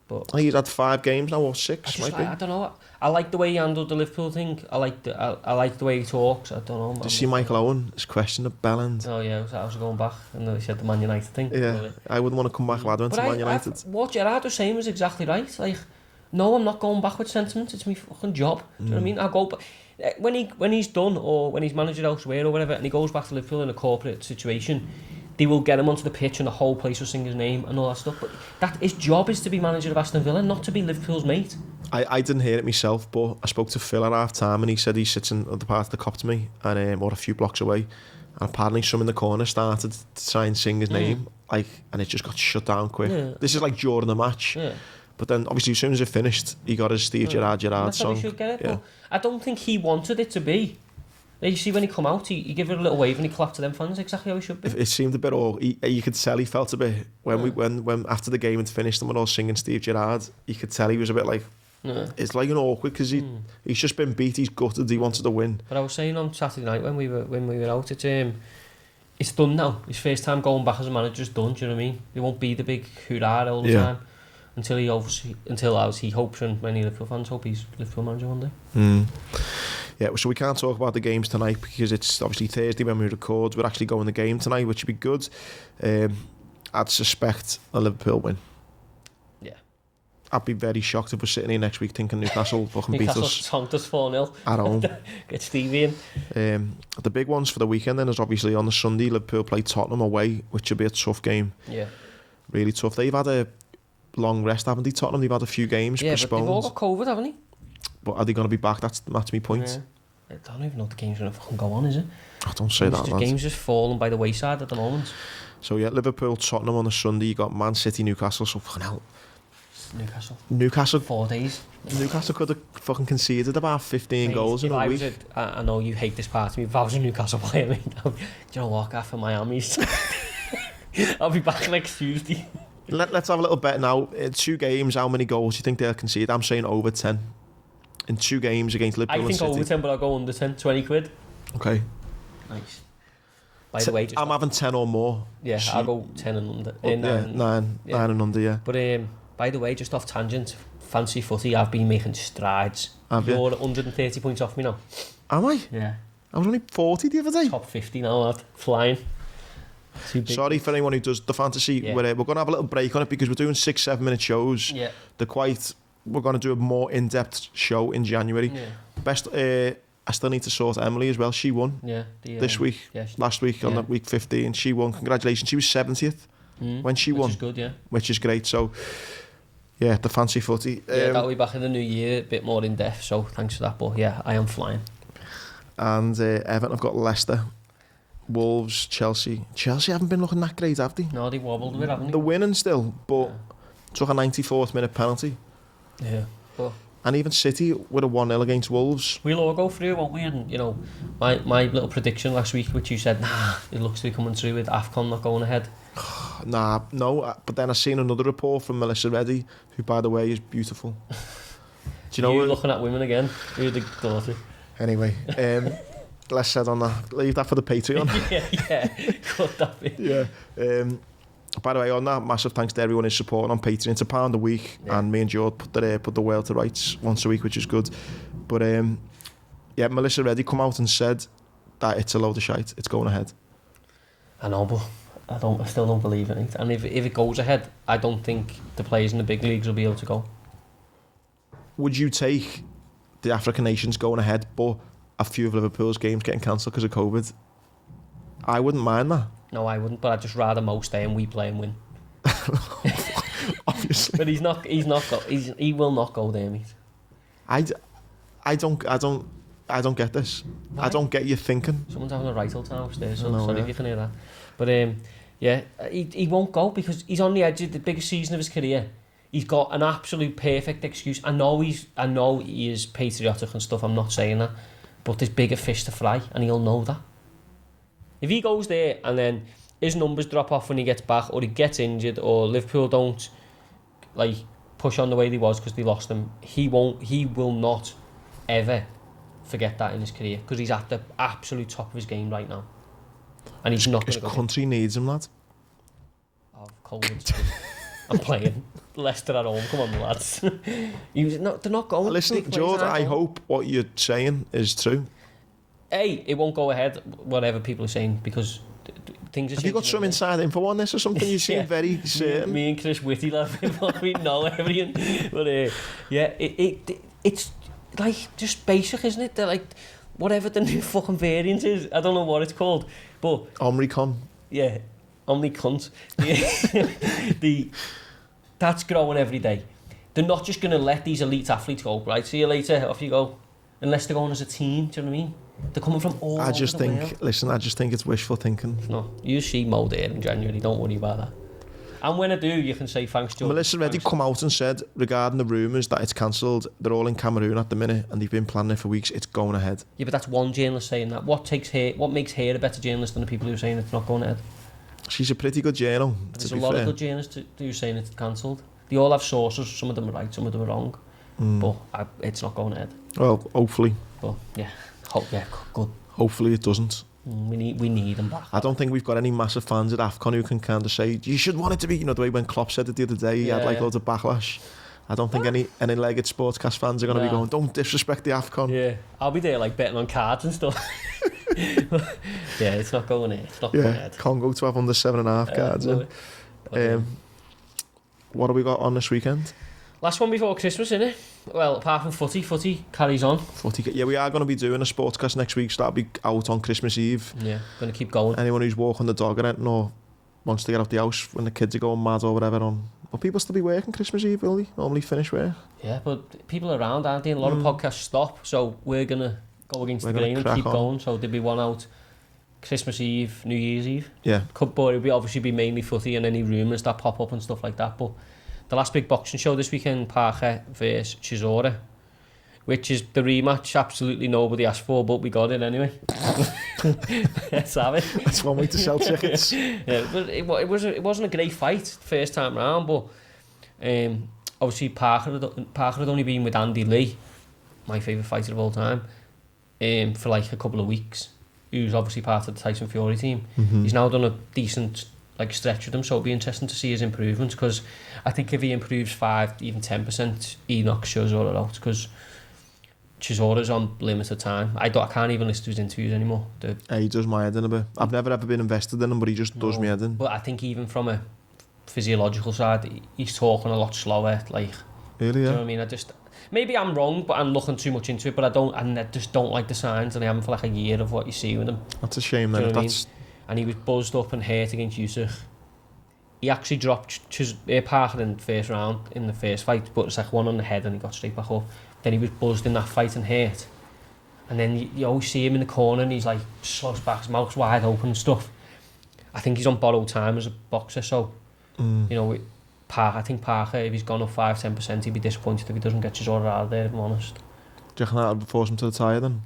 But he's had 5 games now, or 6. I don't know. I like the way he handled the Liverpool thing. I like the way he talks. I don't know. Did you see Michael Owen? His question of Belland. Oh yeah, I was going back, and he said the Man United thing. Yeah, I wouldn't want to come back if I went to Man United. What Gerrard was saying was exactly right. Like, no, I'm not going back with sentiment. It's my fucking job. Do you know what I mean? I'll go. But when he's done, or when he's manager elsewhere or whatever, and he goes back to Liverpool in a corporate situation, they will get him onto the pitch and the whole place will sing his name and all that stuff. But his job is to be manager of Aston Villa, not to be Liverpool's mate. I didn't hear it myself, but I spoke to Phil at half time and he said he sits in the other part of the cop to me, and or a few blocks away, and apparently some in the corner started to try and sing his name, and it just got shut down quick. This is like during the match. But then obviously as soon as it finished, he got his Steve Gerrard song. Should get it, but I don't think he wanted it to be. You see, when he come out, he gave it a little wave and he clapped to them fans exactly how he should be. It seemed a bit you could tell he felt a bit when after the game had finished and we're all singing Steve Gerrard, you could tell he was a bit like it's like an awkward because he's just been beat, he's gutted, he wanted to win. But I was saying on Saturday night when we were out, it's done now. His first time going back as a manager's done. Do you know what I mean? It won't be the big hurrah all the time. until as he hopes, and many Liverpool fans hope, he's Liverpool manager one day. Yeah, so we can't talk about the games tonight because it's obviously Thursday when we record. We're actually going the game tonight, which would be good. I'd suspect a Liverpool win. Yeah. I'd be very shocked if we're sitting here next week thinking Newcastle fucking beat us. Newcastle tonked us 4-0. At home. Get Stevie in. The big ones for the weekend then is obviously on the Sunday, Liverpool play Tottenham away, which will be a tough game. Yeah. Really tough. They've had a long rest, haven't they, Tottenham? They've had a few games postponed. But they've all got COVID, haven't they? But are they going to be back? That's my point. Yeah. I don't even know if the game's going to fucking go on, is it? I don't say that, The game's just falling by the wayside at the moment. So yeah, Liverpool, Tottenham on the Sunday. You got Man City, Newcastle. So fucking hell. Newcastle. 4 days. Newcastle could have fucking conceded about 15 goals in a week. I know you hate this part of me. If I was a Newcastle player, do you know what? After Miami's, I'll be back next Tuesday. Let's have a little bet now. In 2 games, how many goals do you think they'll concede? I'm saying over 10. In 2 games against Liverpool and City. I think over 10, but I'll go under 10, 20 quid. Okay. Nice. By the way, I'm having 10 or more. Yeah, I'll go 10 and under. 9 and under, yeah. But by the way, just off tangent, fancy footy, I've been making strides. You're 130 points off me now. Am I? Yeah. I was only 40 the other day. Top 50 now, lad. Flying. Sorry for anyone who does the fantasy. Yeah. We're going to have a little break on it because we're doing 6-7 minute shows. Yeah. We're going to do a more in-depth show in January. Yeah. I still need to sort Emily as well. She won this week. Yeah, last week on week 15. She won. Congratulations. She was 70th when she won. Which is good, yeah. Which is great. So, yeah, the fancy footy. That'll be back in the new year, a bit more in depth. So thanks for that. But yeah, I am flying. And Everton have got Leicester, Wolves, Chelsea. Chelsea haven't been looking that great, have they? No, they wobbled a bit, haven't they? They're winning still, but took a 94th minute penalty. Yeah. But and even City with a 1-0 against Wolves. We'll all go through, won't we? And, you know, my little prediction last week, which you said, it looks to be coming through with AFCON not going ahead. No. But then I seen another report from Melissa Reddy, who, by the way, is beautiful. Do you know? You're looking at women again. You're the daughter. Anyway, less said on that. Leave that for the Patreon. yeah. Cut that bit. Yeah. By the way, on that, massive thanks to everyone who's supporting on Patreon. It's £1 a week, and me and George put the world to rights once a week, which is good. But Melissa Reddy come out and said that it's a load of shite. It's going ahead. I know, but I still don't believe in it. And if it goes ahead, I don't think the players in the big leagues will be able to go. Would you take the African nations going ahead, but a few of Liverpool's games getting cancelled because of COVID? I wouldn't mind that. No, I wouldn't, but I'd just rather Mo stay and we play and win. Obviously. But he will not go there, mate. I don't get this. Why? I don't get you thinking. Someone's having a right old time upstairs, so sorry if you can hear that. But he won't go because he's on the edge of the biggest season of his career. He's got an absolute perfect excuse. I know he is patriotic and stuff, I'm not saying that. But there's bigger fish to fry and he'll know that. If he goes there and then his numbers drop off when he gets back, or he gets injured, or Liverpool don't push on the way they was because they lost him, he will not ever forget that in his career because he's at the absolute top of his game right now, and he's not going to go. His country needs him, lad. Oh, COVID. I'm playing Leicester at home. Come on, lads. They're not going. Listen, George, I hope what you're saying is true. It won't go ahead, whatever people are saying, because things are changing. Have you got some inside info on this or something? You seem very certain. Me and Chris Whitty, we know everything. But it's like just basic, isn't it? They're like, whatever the new fucking variant is, I don't know what it's called, but Omicron. Yeah, Omicron. That's growing every day. They're not just going to let these elite athletes go, right? See you later, off you go. Unless they're going as a team, do you know what I mean? They're coming from all over the world. Listen, I just think it's wishful thinking. No, you see Mo there in January, don't worry about that. And when I do, you can say thanks, George. Melissa Reddy come out and said, regarding the rumours that it's cancelled, they're all in Cameroon at the minute and they've been planning it for weeks, it's going ahead. Yeah, but that's one journalist saying that. What makes her a better journalist than the people who are saying it's not going ahead? She's a pretty good journal. There's a lot of good journalists who are saying it's cancelled. They all have sources, some of them are right, some of them are wrong. But it's not going ahead. Well, hopefully. But yeah, good. Hopefully it doesn't. We need him back. I don't think we've got any massive fans at AFCON who can kind of say, you should want it to be, you know, the way when Klopp said it the other day, he had like loads of backlash. I don't think any Leg It Sportcast fans are going to be going, don't disrespect the AFCON. Yeah, I'll be there like betting on cards and stuff. Yeah, it's not going in. It's not going ahead. Can't go to have under 7.5 cards. No. What have we got on this weekend? Last one before Christmas, innit? Well, apart from footy carries on. Yeah, we are going to be doing a sportscast next week, so that'll be out on Christmas Eve. Yeah, going to keep going. Anyone who's walking the dog or anything, or wants to get out the house when the kids are going mad or whatever on. Will people still be working Christmas Eve, will they? Normally finish work? Yeah, but people are around, aren't they? And a lot of podcasts stop, so we're going to go against the grain and keep going. So there'll be one out Christmas Eve, New Year's Eve. Yeah. But it'll obviously be mainly footy and any rumours that pop up and stuff like that. But the last big boxing show this weekend, Parker versus Chisora, which is the rematch absolutely nobody asked for, but we got it anyway. Let's have it. That's one way to sell tickets. Yeah, but it wasn't a great fight first time round, but obviously Parker had only been with Andy Lee, my favourite fighter of all time, for like a couple of weeks, who's obviously part of the Tyson Fury team. He's now done a decent stretch with him, so it'll be interesting to see his improvements, because I think if he improves 5, even 10%, he knocks Chisora out, because Chisora's on limited time. I can't even listen to his interviews anymore. He does my head in a bit. I've never ever been invested in him, but he just does my head in. But I think even from a physiological side, he's talking a lot slower. Like, really, yeah. Do you know what I mean? Maybe I'm wrong, but I'm looking too much into it. But I just don't like the signs, and I haven't for like a year of what you see with him. That's a shame, then. And he was buzzed up and hurt against Yusuf. He actually dropped Parker in the first round in the first fight, but it's like one on the head and he got straight back up. Then he was buzzed in that fight and hurt. And then you always see him in the corner and he's like slouched back, his mouth's wide open and stuff. I think he's on borrowed time as a boxer, so you know, I think Parker, if he's gone up 5-10%, he'd be disappointed if he doesn't get Chisora out of there, if I'm honest. Do you reckon that'll force him to the tyre then?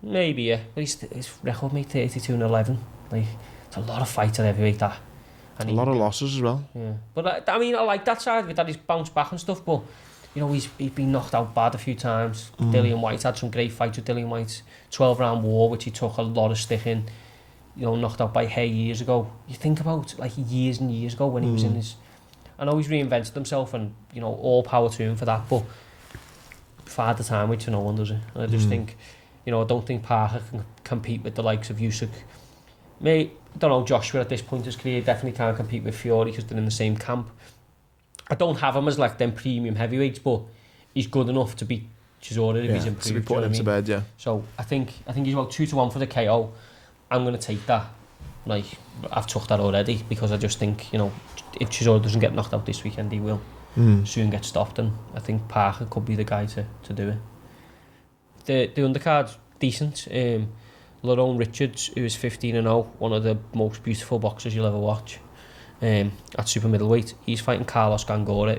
Maybe, yeah. But his record, mate, 32-11. Like, it's a lot of fights at heavyweight, that. And a lot of losses as well. Yeah. But I mean, I like that side of it, that he's bounced back and stuff, but you know, he's been knocked out bad a few times. Dillian White had some great fights with Dillian White. 12-round war, which he took a lot of stick in. You know, knocked out by Hay years ago. You think about, like, years and years ago when he was in his... I know he's reinvented himself and, you know, all power to him for that, but far the time, which no one does it. And I just think, you know, I don't think Parker can compete with the likes of Usyk. I don't know, Joshua at this point in his career definitely can't compete with Fury because they're in the same camp. I don't have him as like them premium heavyweights, but he's good enough to beat Chisora if he's improved. To be putting him to bed, yeah. So I think he's about 2-1 for the KO. I'm going to take that. Like, I've took that already because I just think, you know, if Chisora doesn't get knocked out this weekend, he will soon get stopped, and I think Parker could be the guy to do it. The undercard's decent. Lerone Richards, who is 15-0, one of the most beautiful boxers you'll ever watch, at super middleweight. He's fighting Carlos Gangora,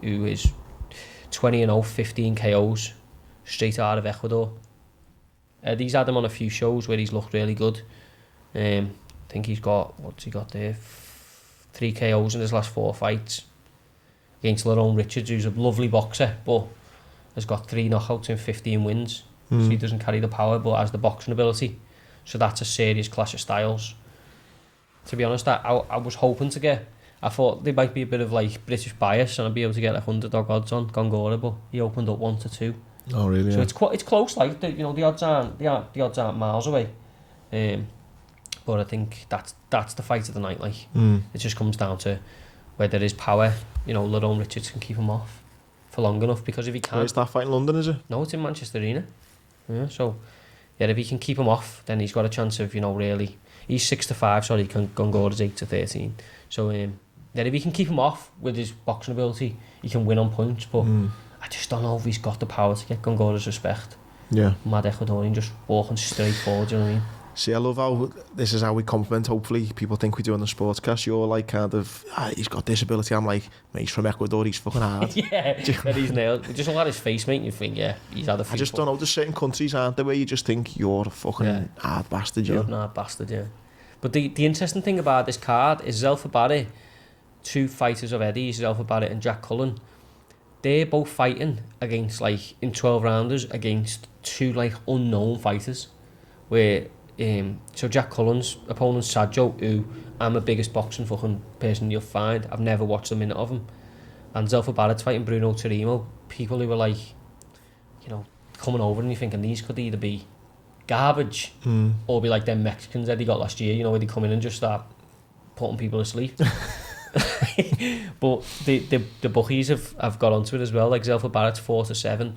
who is 20-0, 15 KOs, straight out of Ecuador. He's had him on a few shows where he's looked really good. I think he's got, what's he got there? 3 KOs in his last 4 fights against Lerone Richards, who's a lovely boxer, but has got 3 knockouts and 15 wins. So he doesn't carry the power, but has the boxing ability. So that's a serious clash of styles. To be honest, I was hoping to get... I thought there might be a bit of like British bias and I'd be able to get like underdog odds on Gongora, but he opened up 1-2. Oh really? So yeah. it's close. Like the odds aren't miles away. But I think that's the fight of the night. Like it just comes down to whether his power, you know, Lerone Richards can keep him off for long enough, because if he can't... Where's that fight in London, is it? No, it's in Manchester Arena. Yeah, so yeah, if he can keep him off, then he's got a chance of, you know, really... He's 6-5, sorry, Gongora's 8-13. So then if he can keep him off with his boxing ability, he can win on points, but I just don't know if he's got the power to get Gongora's respect. Yeah. Mad Ecuadorian just walking straight forward, do you know what I mean? See, I love how this is how we compliment. Hopefully people think we do on the sportscast. You're like kind of, he's got this ability. I'm like, mate, he's from Ecuador, he's fucking hard. Yeah, he's nailed. Just look at his face, mate, and you think, yeah, he's had a few. I just don't know, there's certain countries, aren't there, where you just think you're a fucking hard bastard, you're a hard bastard, yeah. But the interesting thing about this card is Zelfa Barry, 2 fighters of Eddie's, Zelfa Barry and Jack Cullen, they're both fighting against, like, in 12 rounders against 2 like unknown fighters, where So Jack Cullen's opponent's Sadio, who I'm the biggest boxing fucking person you'll find. I've never watched a minute of him. And Zelfa Barrett's fighting Bruno Tarimo. People who were like, you know, coming over and you're thinking these could either be garbage or be like them Mexicans that he got last year, you know, where they come in and just start putting people to sleep. But the bookies have got onto it as well. Like Zelfa Barrett's 4-7,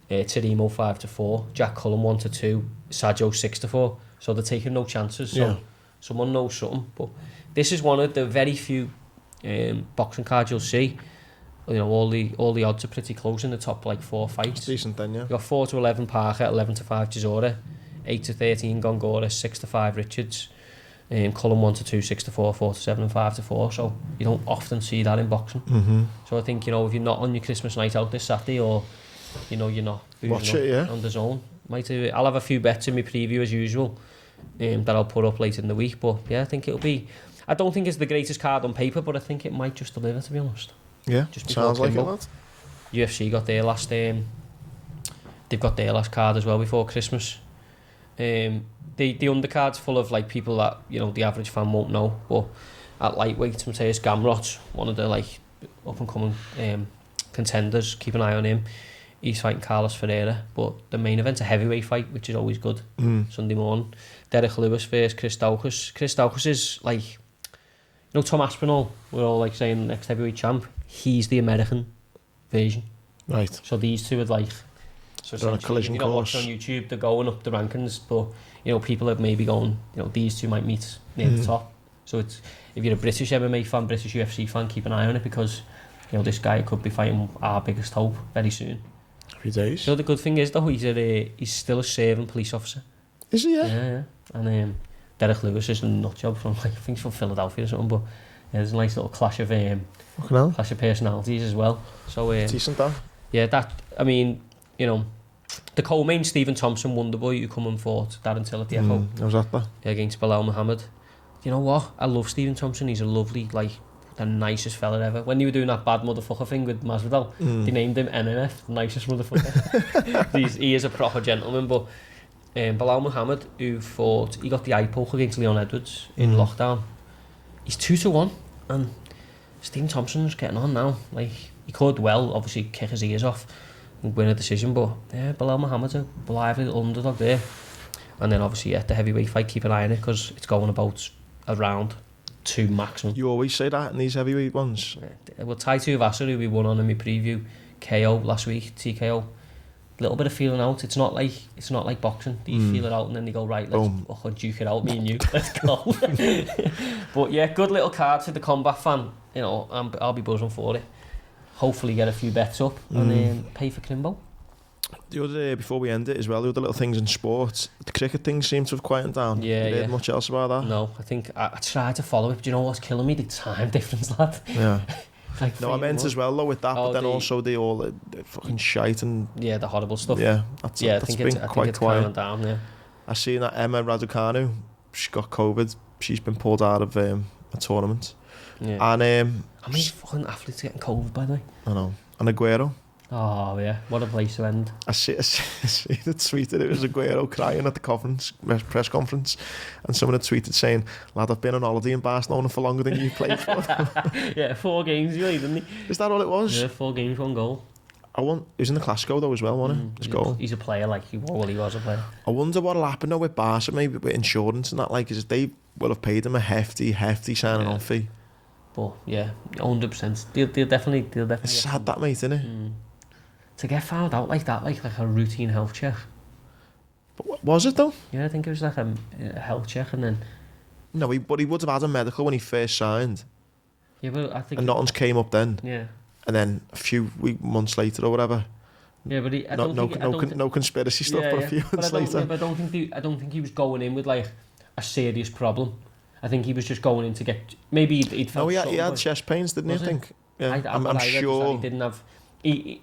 Tarimo 5-4, Jack Cullen 1-2, Sadio 6-4. So they're taking no chances. So someone knows something. But this is one of the very few boxing cards you'll see. You know, all the odds are pretty close in the top like 4 fights. It's decent then, yeah. You've got 4-11 Parker, 11-5 Chisora, 8-13 Gongora, 6-5 Richards, Cullen 1-2, 6-4, 4-7 and 5-4. So you don't often see that in boxing. So I think, you know, if you're not on your Christmas night out this Saturday, or you know you're not watch it, yeah, on the zone, might do it. I'll have a few bets in my preview as usual that I'll put up later in the week. But yeah, I think it'll be. I don't think it's the greatest card on paper, but I think it might just deliver, to be honest. Yeah, just sounds like it, lad. UFC got their last. They've got their last card as well before Christmas. The undercard's full of like people that, you know, the average fan won't know. But at lightweight, Mateus Gamrot, one of the like up and coming contenders. Keep an eye on him. He's fighting Carlos Ferreira. But the main event's a heavyweight fight, which is always good. Sunday morning. Derek Lewis versus Chris Daukaus. Chris Daukaus is like, you know, Tom Aspinall. We're all like saying next heavyweight champ. He's the American version. Right. So these two are like, so they're on a collision course. On YouTube, they're going up the rankings, but you know, people are maybe going, you know, these two might meet near the top. So it's, if you're a British MMA fan, British UFC fan, keep an eye on it, because you know this guy could be fighting our biggest hope very soon. Happy days. So the good thing is though, he's still a serving police officer. Is he? Yeah. Yeah. And Derek Lewis is a nut job from, like, I think he's from Philadelphia or something, but yeah, there's a nice little clash of personalities as well. So decent that. Yeah, that, I mean, you know, the co-main Stephen Thompson Wonderboy who come and fought Darren Till at the Echo. How's that? Against Bilal Muhammad. You know what? I love Stephen Thompson. He's a lovely, like, the nicest fella ever. When you were doing that bad motherfucker thing with Masvidal, they named him NMF, the nicest motherfucker. He is a proper gentleman. But Bilal Muhammad, who fought, he got the eye poke against Leon Edwards in lockdown. He's 2-1, and Stephen Thompson's getting on now. Like, he could well, obviously, kick his ears off and win a decision, but yeah, Bilal Muhammad's a lively little underdog there. And then obviously, yeah, the heavyweight fight, keep an eye on it, because it's going about around 2 maximum. You always say that in these heavyweight ones. Yeah. Well, Tai Tuivasa, who we won on in my preview, KO last week, TKO. Little bit of feeling out. It's not like boxing. You feel it out and then they go, right, let's duke it out, me and you, let's go. But yeah, good little card for the combat fan. You know, I'll be buzzing for it. Hopefully get a few bets up and then pay for Kimbo. The other day, before we end it as well, the other little things in sports, the cricket things seem to have quietened down. Yeah, you heard much else about that? No, I think I tried to follow it, but you know what's killing me? The time difference, lad. Yeah. Like no, I meant as well though with that, but then also the fucking shite and the horrible stuff. Yeah, that's been quite quiet. Down, yeah. I seen that Emma Raducanu, she got COVID. She's been pulled out of a tournament. Yeah. And how many fucking athletes getting COVID, by the way? I know. And Aguero. Oh yeah, what a place to end. I see the tweet that it was Aguero crying at the press conference, and someone had tweeted saying, "Lad, I've been on holiday in Barcelona for longer than you played for." Yeah, 4 games, really, didn't he? Is that all it was? Yeah, 4 games, 1 goal. He was in the Clasico though as well, wasn't he? His goal. He's a player, like he was a player. I wonder what'll happen though with Barca, maybe with insurance and that. Like, is they will have paid him a hefty signing on fee. But yeah, 100%. They'll definitely. It's sad that, mate, isn't it? To get found out like that, like a routine health check. But was it though? Yeah, I think it was like a health check, and then. No, but he would have had a medical when he first signed. Yeah, but I think. And nothing's came up then. Yeah. And then a few months later or whatever. Yeah, but no conspiracy stuff, but a few months later. Yeah, but I don't think he was going in with like a serious problem. I think he was just going in to get. Maybe he'd felt. No, he had chest pains, didn't he? I think. Yeah, I'm sure. He didn't have.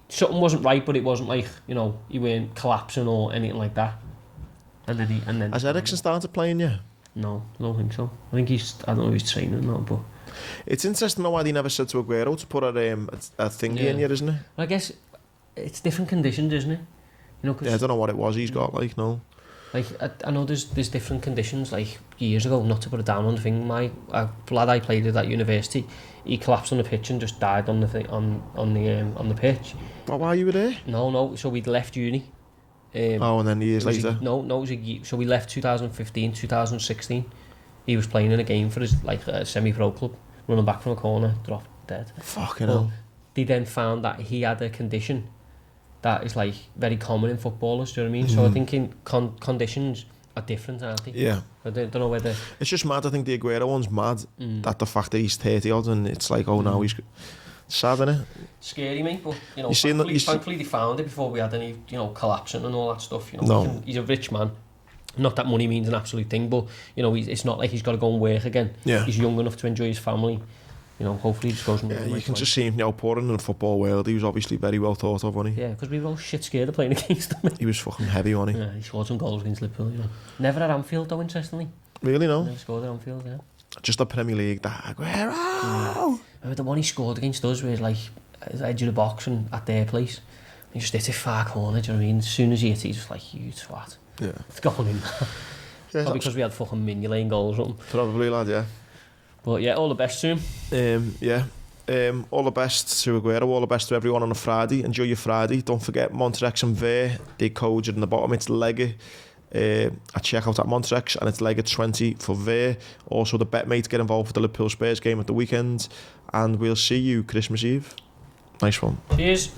Something wasn't right, but it wasn't like, you know, he weren't collapsing or anything like that. And then has Ericsson started playing yet? No, I don't think so. I think I don't know if he's training or not, but it's interesting though why they never said to Aguero to put a thingy in here, isn't it? I guess it's different conditions, isn't it? You know, I don't know what it was he's got, like, no. Like, I know there's different conditions. Like, years ago, not to put it down on the thing, my lad I played with at university, he collapsed on the pitch and just died on the thing, on the pitch. But while you were there? No. So we'd left uni. And then years later? It was a year. So we left 2015, 2016. He was playing in a game for his like a semi-pro club, running back from a corner, dropped dead. Fucking hell. They then found that he had a condition that is like very common in footballers, do you know what I mean? So I think in conditions are different, aren't they? Yeah. I don't know whether... It's just mad. I think the Aguero one's mad, that the fact that he's 30 odd and it's like, oh, now he's... Sad, isn't it? Scary, mate, but, you know, you thankfully they found it before we had any, you know, collapsing and all that stuff, you know. No. He's a rich man. Not that money means an absolute thing, but, you know, it's not like he's got to go and work again. Yeah. He's young enough to enjoy his family. You know, hopefully he just goes and... Yeah, you can just see him now pouring in the football world. He was obviously very well thought of, wasn't he? Yeah, because we were all shit scared of playing against him. He was fucking heavy, wasn't he? Yeah, he scored some goals against Liverpool, you know. Never at Anfield, though, interestingly. Really, no? Never scored at Anfield, yeah. Just the Premier League, that Aguero! The one he scored against us was like at the edge of the box and at their place. He just hit it far corner, do you know what I mean? As soon as he hit it, he's just like, you twat. Yeah. It's going in. Yeah, probably because we had fucking Mignolet goals or something. Probably, lad, yeah. But yeah, all the best to him. Yeah. All the best to Aguero, all the best to everyone on a Friday. Enjoy your Friday. Don't forget Montrex and Vare. The codes are in the bottom. It's Leg It at checkout at Montrex, and it's Leg It 20 for Vare. Also, the Betmate, get involved with the Liverpool Spurs game at the weekend, and we'll see you Christmas Eve. Nice one. Cheers.